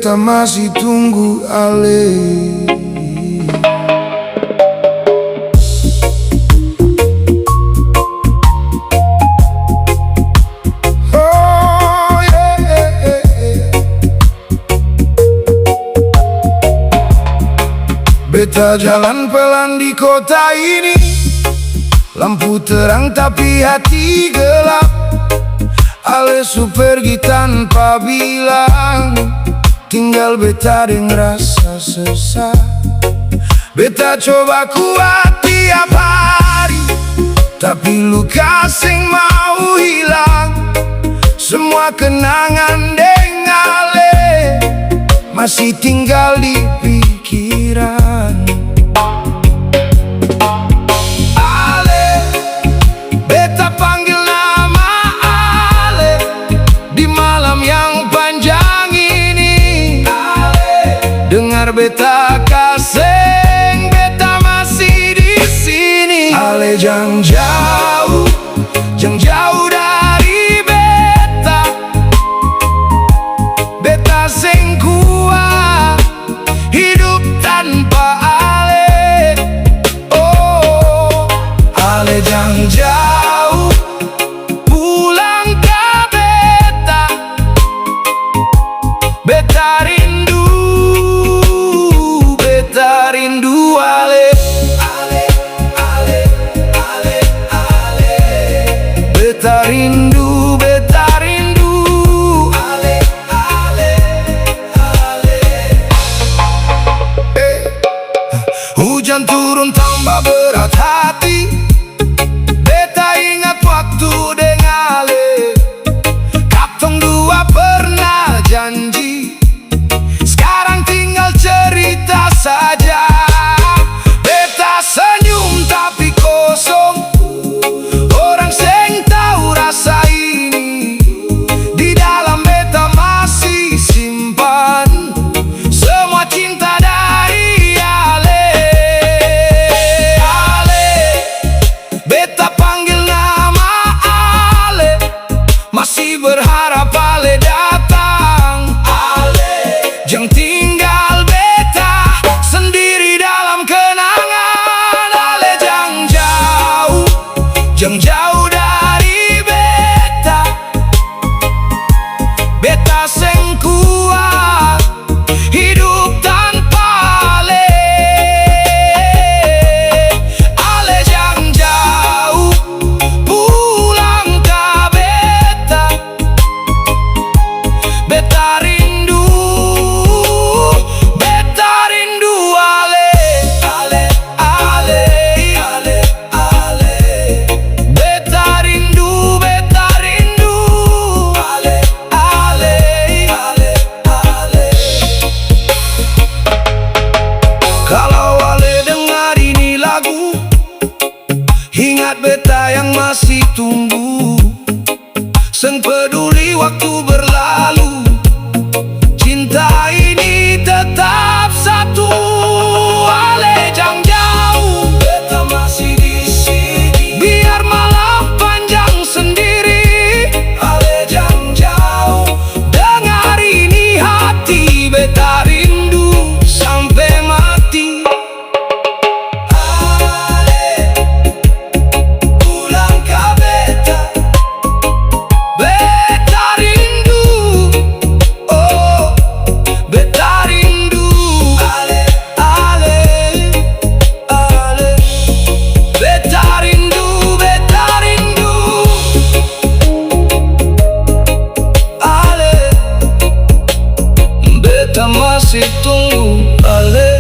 beta masih tunggu ale. Oh yeah. Beta jalan pelan di kota ini, lampu terang tapi hati gelap. Ale su pergi tanpa bilang, tinggal beta dengan rasa sesak. Beta coba kuat tiap hari, tapi luka sing mau hilang. Semua kenangan dengan Ale masih tinggal di pikiran. Ale, beta panggil nama Ale di malam yang panjang ini. Ale, dengar beta kasih, beta masih di sini. Ale jangan jauh dari beta. Beta sing kuat hidup tanpa Ale. Oh, Ale jangan jauh pulang ke beta. Beta rindu Ale. Beta rindu Hujan turun tambah berat hati. Beta ingat waktu dengan Ale. Katong dua pernah janji, sekarang tinggal cerita saja. Beta senyum tapi kosong, orang seng tahu rasa ini. Di dalam beta masih simpan semua cinta dari Ale. Ale, beta panggil nama Ale, masih berharap Ale datang. Ale, jangan tinggal beta sendiri dalam kenangan. Ale jangan jauh dari beta. Beta seng kuat hidup tanpa Ale. Ale jangan jauh pulang ke beta. Beta rindu Ale. Beta rindu Ale. Kalau Ale dengar ini lagu, ingat beta yang masih tunggu. Seng peduli waktu berlalu, cinta ini tetap satu. Ale jangan jauh, beta masih di sini. Biar malam panjang sendiri. Ale jangan jauh, dengar ini hati. Beta rindu sampai mati. Ale, pulang ke beta. Beta rindu, oh, beta rindu Ale. Beta rindu Ale. Beta masih tunggu Ale.